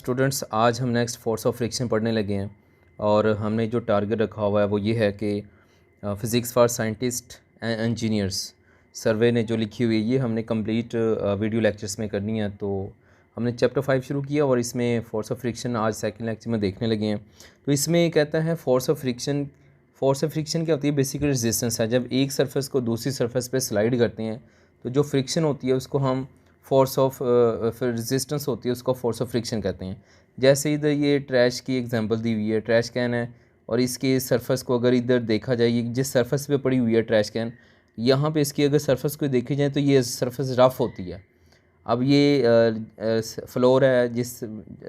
Students, आज हम next force of friction पढ़ने लगे हैं और हमने जो टारगेट रखा हुआ है वो ये है कि physics for scientist and engineers Serway ने जो लिखी हुई है ये हमने कंप्लीट वीडियो लेक्चर्स में करनी है। तो हमने चैप्टर 5 शुरू किया और इसमें फोर्स ऑफ फ्रिक्शन आज सेकंड लेक्चर में देखने लगे हैं। तो इसमें कहता है फोर्स ऑफ फ्रिक्शन क्या होती है? बेसिकली रेजिस्टेंस है। जब एक सरफेस को दूसरी सरफेस पे स्लाइड करते हैं तो जो फ्रिक्शन होती है उसको हम फोर्स ऑफ फिर रेजिस्टेंस होती है उसको फोर्स ऑफ फ्रिक्शन कहते हैं। जैसे इधर ये ट्रैश की एग्जांपल दी हुई है, ट्रैश कैन है और इसके सरफेस को अगर इधर देखा जाए, ये जिस सरफेस पे पड़ी हुई है ट्रैश कैन, यहाँ पे इसकी अगर सरफेस को देखी जाए तो ये सरफेस रफ़ होती है। अब ये फ्लोर है जिस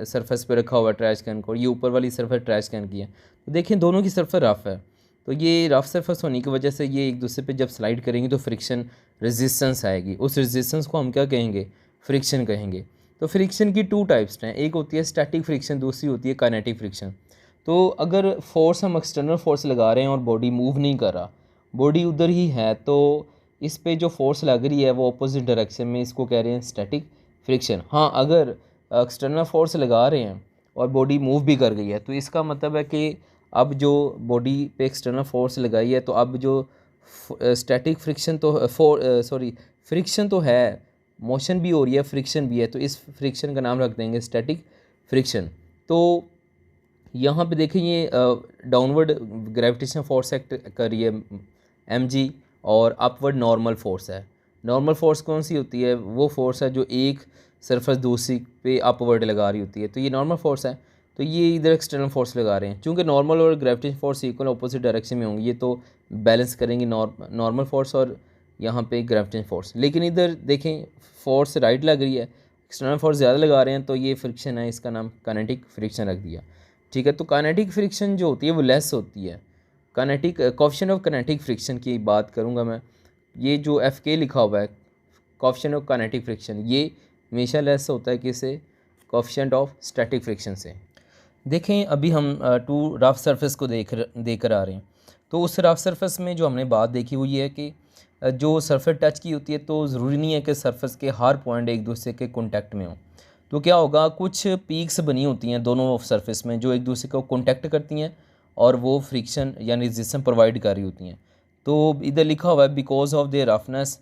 सरफेस पे रखा हुआ है ट्रैश कैन को, ये ऊपर वाली सरफेस ट्रैश कैन की है, तो देखें दोनों की सरफेस रफ़ है। तो ये रफ़ सरफेस होने की वजह से ये एक दूसरे पे जब स्लाइड करेंगे तो फ्रिक्शन रेजिस्टेंस आएगी। उस रेजिस्टेंस को हम क्या कहेंगे? फ्रिक्शन कहेंगे। तो फ्रिक्शन की टू टाइप्स हैं, एक होती है स्टैटिक फ्रिक्शन, दूसरी होती है काइनेटिक फ्रिक्शन। तो अगर फोर्स हम एक्सटर्नल फोर्स लगा रहे हैं और बॉडी मूव नहीं कर रहा, बॉडी उधर ही है, तो इस पे जो फोर्स लग रही है वो अपोजिट डायरेक्शन में, इसको कह रहे हैं स्टैटिक फ्रिक्शन। हाँ, अगर एक्सटर्नल फोर्स लगा रहे हैं और बॉडी मूव भी कर गई है तो इसका मतलब है कि अब जो बॉडी पे एक्सटर्नल फोर्स लगाई है तो अब जो स्टैटिक फ्रिक्शन तो फ्रिक्शन तो है, मोशन भी हो रही है, फ्रिक्शन भी है, तो इस फ्रिक्शन का नाम रख देंगे स्टैटिक फ्रिक्शन। तो यहाँ पे देखें ये डाउनवर्ड ग्रेविटेशन फोर्स एक्ट कर रही है mg और अपवर्ड नॉर्मल फोर्स है। नॉर्मल फोर्स कौन सी होती है? वो फोर्स है जो एक सरफेस दूसरी पे अपवर्ड लगा रही होती है, तो ये नॉर्मल फोर्स है। तो ये इधर एक्सटर्नल फोर्स लगा रहे हैं, चूँकि नॉर्मल और gravitation force equal opposite direction में होंगे, ये तो बैलेंस करेंगे नॉर्मल फोर्स और यहाँ पे ग्रेविटेशन फोर्स। लेकिन इधर देखें फोर्स राइट लग रही है, एक्सटर्नल फोर्स ज़्यादा लगा रहे हैं, तो ये फ्रिक्शन है, इसका नाम काइनेटिक फ्रिक्शन रख दिया। ठीक है, तो काइनेटिक फ्रिक्शन जो होती है वो लेस होती है। Kinetic coefficient of kinetic friction की बात करूँगा मैं, ये जो FK लिखा हुआ है कोएफिशिएंट ऑफ काइनेटिक फ्रिक्शन, ये हमेशा लेस होता है किससे? कोएफिशिएंट ऑफ स्टैटिक फ्रिक्शन से। देखें अभी हम टू रफ सरफेस को देकर आ रहे हैं। तो उस रफ सरफेस में जो हमने बात देखी वो ये है कि जो सरफेस टच की होती है तो ज़रूरी नहीं है कि सरफेस के हर पॉइंट एक दूसरे के कॉन्टैक्ट में हो। तो क्या होगा, कुछ पीक्स बनी होती हैं दोनों सरफेस में जो एक दूसरे को कॉन्टैक्ट करती हैं और वो फ्रिक्शन यानी रेजिस्टेंस प्रोवाइड कर रही होती हैं। तो इधर लिखा हुआ है because of their roughness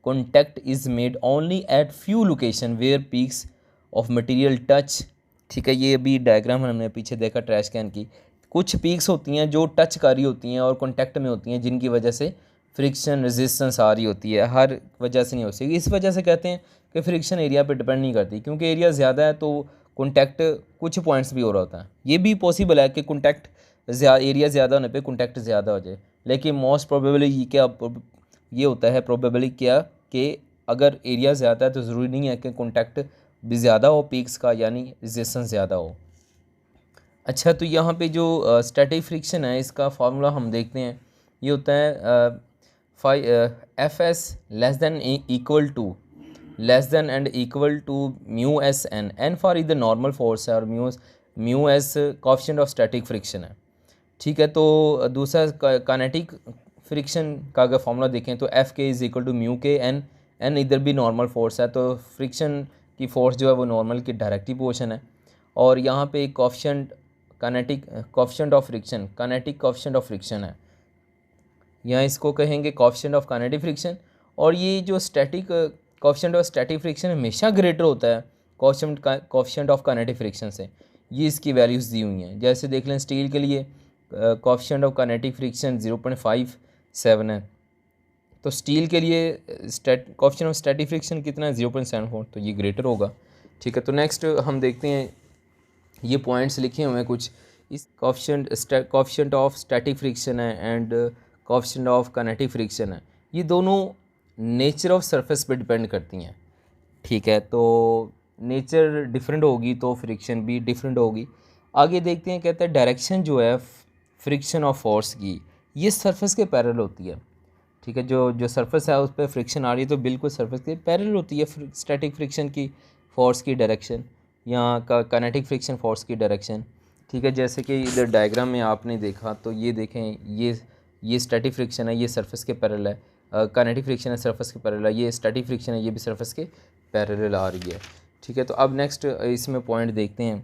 contact is made only at few location where peaks of material touch. ठीक है, ये अभी डायग्राम हमने पीछे देखा ट्रैश कैन की, कुछ पीक्स होती हैं जो टच कर रही होती हैं और कॉन्टैक्ट में होती हैं, जिनकी वजह से फ्रिक्शन रेजिस्टेंस आ रही होती है, हर वजह से नहीं हो सकती। इस वजह से कहते हैं कि फ्रिक्शन एरिया पे डिपेंड नहीं करती, क्योंकि एरिया ज़्यादा है तो कॉन्टैक्ट कुछ पॉइंट्स भी हो रहा होता है। ये भी पॉसिबल है कि कॉन्टैक्ट एरिया ज़्यादा होने पे कॉन्टैक्ट ज़्यादा हो जाए, लेकिन मोस्ट प्रोबेबली ये होता है प्रोबेबली क्या कि अगर एरिया ज़्यादा है तो ज़रूरी नहीं है कि कॉन्टैक्ट भी ज़्यादा हो पीक्स का, यानी रेजिस्टेंस ज़्यादा हो। अच्छा, तो यहाँ पे जो स्टैटिक फ्रिक्शन है इसका फार्मूला हम देखते हैं, ये होता है Fs less than and equal to mu S N for इधर नॉर्मल फोर्स है और mu S coefficient of static friction है। ठीक है, तो दूसरा काइनेटिक फ्रिक्शन का अगर फॉर्मूला देखें तो Fk is equal to mu K N इधर भी नॉर्मल फोर्स है, तो फ्रिक्शन की फोर्स जो है वो नॉर्मल की डायरेक्टिव पोर्शन है। और यहाँ पे कोएफिशिएंट कोएफिशिएंट ऑफ फ्रिक्शन है, यहाँ इसको कहेंगे कोएफिशिएंट ऑफ काइनेटिक फ्रिक्शन। और ये जो कोएफिशिएंट ऑफ स्टैटिक फ्रिक्शन हमेशा ग्रेटर होता है कोएफिशिएंट ऑफ काइनेटिक फ्रिक्शन से। ये इसकी वैल्यूज़ दी हुई हैं, जैसे देख लें स्टील के लिए कोएफिशिएंट ऑफ काइनेटिक फ्रिक्शन 0.57 है, तो स्टील के लिए कोएफिशिएंट ऑफ स्टैटिक फ्रिक्शन कितना है? 0.74, तो ये ग्रेटर होगा। ठीक है, तो नेक्स्ट हम देखते हैं, ये पॉइंट्स लिखे हुए हैं कुछ, इस कोएफिशिएंट ऑफ स्टैटिक फ्रिक्शन है and coefficient of kinetic friction है, ये दोनों नेचर ऑफ सरफेस पे डिपेंड करती हैं। ठीक है, तो नेचर डिफरेंट होगी तो फ्रिक्शन भी डिफरेंट होगी। आगे देखते हैं, कहते हैं डायरेक्शन जो है फ्रिक्शन ऑफ फोर्स की ये सरफेस के पैरेलल होती है। ठीक है, जो सरफेस है उस पर फ्रिक्शन आ रही है तो बिल्कुल सरफेस के पैरेलल होती है स्टैटिक फ्रिक्शन की फोर्स की डायरेक्शन, यहाँ का काइनेटिक फ्रिक्शन फोर्स की डायरेक्शन। ठीक है, जैसे कि इधर डायग्राम में आपने देखा तो ये देखें, ये स्टैटिक फ्रिक्शन है, ये सरफेस के पैरेलल है, काइनेटिक फ्रिक्शन है सरफेस के पैरेलल है, ये स्टैटिक फ्रिक्शन है, ये भी सरफेस के पैरेलल आ रही है। ठीक है, तो अब नेक्स्ट इसमें पॉइंट देखते हैं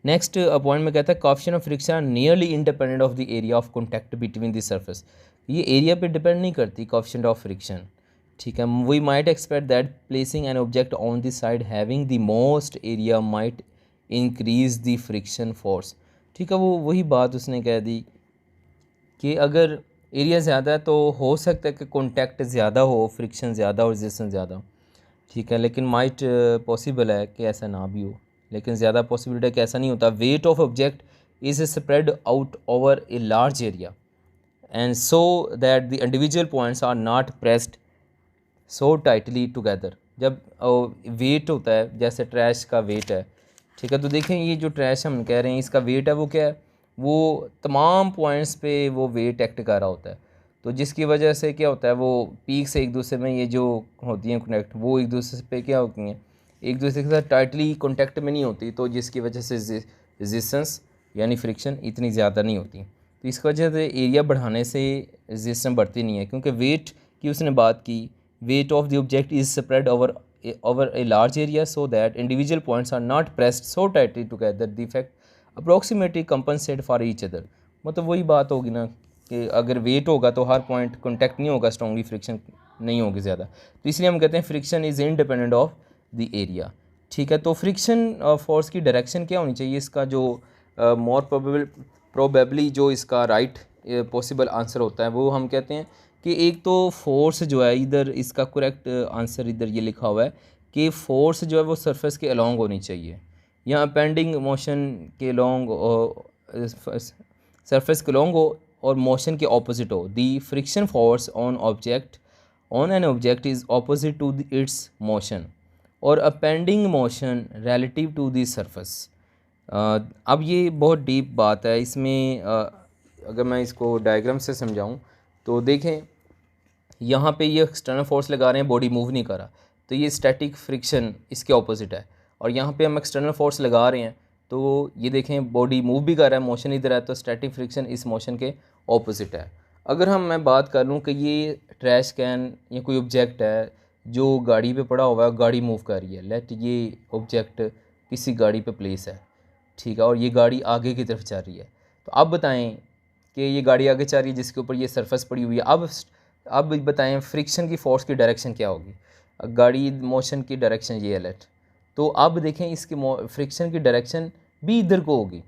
नेक्स्ट पॉइंट में कहता है coefficient of friction are nearly independent of the area of contact between the surface. ये एरिया पे डिपेंड नहीं करती कोएफिशिएंट ऑफ फ्रिक्शन, ठीक है। We might expect that placing an object on the side having the most area might increase the friction force, ठीक है। वो वही बात उसने कह दी कि अगर एरिया ज़्यादा है तो हो सकता है कि कॉन्टैक्ट ज़्यादा हो, फ्रिक्शन ज़्यादा हो, रेजिस्टेंस ज़्यादा हो, ठीक है। लेकिन माइट पॉसिबल है कि ऐसा ना भी हो, लेकिन ज़्यादा पॉसिबिलिटी है कि ऐसा नहीं होता। Weight of object is spread out over a large area and so that the individual points are not pressed so tightly together. जब वेट होता है, जैसे ट्रैश का वेट है, ठीक है, तो देखें ये जो ट्रैश हम कह रहे हैं इसका वेट है वो क्या है, वो तमाम पॉइंट्स पे वो वेट एक्ट कर रहा होता है। तो जिसकी वजह से क्या होता है, वो पीक से एक दूसरे में ये जो होती हैं कनेक्ट, वो एक दूसरे पे क्या होती हैं, एक दूसरे के साथ टाइटली कॉन्टैक्ट में नहीं होती, तो जिसकी वजह से रेजिस्टेंस यानी फ्रिक्शन इतनी ज़्यादा नहीं होती। तो इस वजह से एरिया बढ़ाने से रेजिस्टेंस बढ़ती नहीं है, क्योंकि वेट की उसने बात की, weight of the object is spread over a large area so that individual points are not pressed so tightly together the effect approximately compensate for each other. मतलब वही बात होगी ना कि अगर वेट होगा तो हर पॉइंट कॉन्टैक्ट नहीं होगा, स्ट्रॉन्गली फ्रिक्शन नहीं होगी ज़्यादा, तो इसलिए हम कहते हैं friction is independent of the area, ठीक है। तो फ्रिक्शन फोर्स की डायरेक्शन क्या होनी चाहिए, इसका जो मोर प्रोबेबली जो इसका राइट पॉसिबल आंसर होता है वो हम कहते हैं कि एक तो फोर्स जो है, इधर इसका करेक्ट आंसर इधर ये लिखा हुआ है कि फोर्स जो है वो सरफेस के अलोंग होनी चाहिए, या अपेंडिंग मोशन के अलोंग, सरफेस के अलोंग हो और मोशन के ऑपोजिट हो। The friction force on an object is opposite to its motion और impending motion relative to the surface. अब ये बहुत डीप बात है इसमें, अगर मैं इसको डायग्राम से समझाऊं तो देखें, यहाँ पे ये एक्सटर्नल फोर्स लगा रहे हैं, बॉडी मूव नहीं कर रहा, तो ये स्टैटिक फ्रिक्शन इसके ऑपोजिट है। और यहाँ पे हम एक्सटर्नल फोर्स लगा रहे हैं तो ये देखें बॉडी मूव भी कर रहा है, मोशन इधर है, तो स्टैटिक फ्रिक्शन इस मोशन के ऑपोजिट है। अगर मैं बात कर लूँ कि ये ट्रैश कैन या कोई ऑब्जेक्ट है जो गाड़ी पे पड़ा हुआ है, गाड़ी मूव कर रही है, लेट ये ऑब्जेक्ट किसी गाड़ी पे प्लेस है, ठीक है, और ये गाड़ी आगे की तरफ जा रही है। तो अब बताएं कि ये गाड़ी आगे जा रही है जिसके ऊपर ये सरफेस पड़ी हुई है, अब बताएं फ्रिक्शन की फोर्स की डायरेक्शन क्या होगी। गाड़ी मोशन की डायरेक्शन ये है लेट, तो अब देखें इसकी फ्रिक्शन की डायरेक्शन भी इधर को होगी,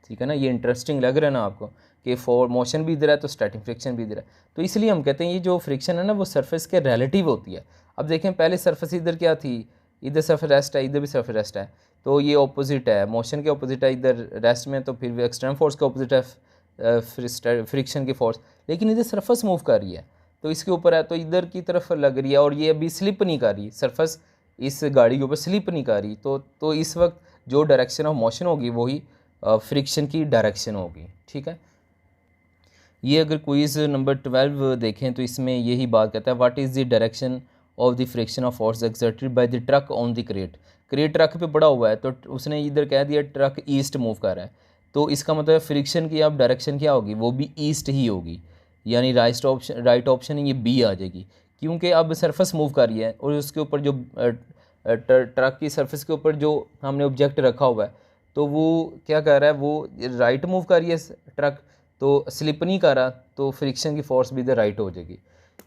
ठीक है ना। ये इंटरेस्टिंग लग रहा है ना आपको कि फॉर मोशन भी इधर है तो स्टैटिक फ्रिक्शन भी इधर है, तो इसलिए हम कहते हैं ये जो फ्रिक्शन है ना वो सरफेस के रिलेटिव होती है। अब देखें पहले सरफेस इधर क्या थी, इधर सरफेस रेस्ट है, इधर भी सरफेस रेस्ट है, तो ये ऑपोजिट है, मोशन के ऑपोजिट है इधर रेस्ट में, तो फिर एक्सटर्नल फोर्स के ऑपोजिट है फ्रिक्शन की फोर्स, लेकिन इधर सरफेस मूव कर रही है तो इसके ऊपर है, तो इधर की तरफ लग रही है और ये अभी स्लिप नहीं कर रही, सरफेस इस गाड़ी के ऊपर स्लिप नहीं कर रही, तो इस वक्त जो डायरेक्शन ऑफ मोशन होगी वही फ्रिक्शन की डायरेक्शन होगी, ठीक है। ये अगर क्विज़ नंबर 12 देखें तो इसमें यही बात कहता है, what is the direction of the friction of force exerted by the truck on the crate truck पे पड़ा हुआ है, तो उसने इधर कह दिया ट्रक ईस्ट मूव कर रहा है, तो इसका मतलब फ्रिक्शन की अब डायरेक्शन क्या होगी, वो भी ईस्ट ही होगी, यानी राइट ऑप्शन ये बी आ जाएगी, क्योंकि अब सरफेस मूव कर रही है और उसके ऊपर जो ट्रक की सरफेस के ऊपर जो हमने ऑब्जेक्ट रखा हुआ है तो वो क्या कर रहा है, वो राइट मूव कर रही है ट्रक, तो स्लिप नहीं कर रहा, तो फ्रिक्शन की फोर्स भी इधर राइट हो जाएगी,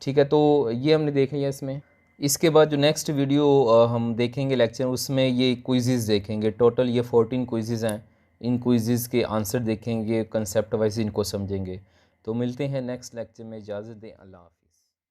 ठीक है। तो ये हमने देख लिया इसमें। इसके बाद जो नेक्स्ट वीडियो हम देखेंगे लेक्चर, उसमें ये क्विज़ देखेंगे, टोटल ये 14 क्विज़ हैं, इन क्विज़ के आंसर देखेंगे, कंसेप्ट वाइज इनको समझेंगे। तो मिलते हैं नेक्स्ट लेक्चर में, इजाज़त दें, अल्लाह हाफ़िज़।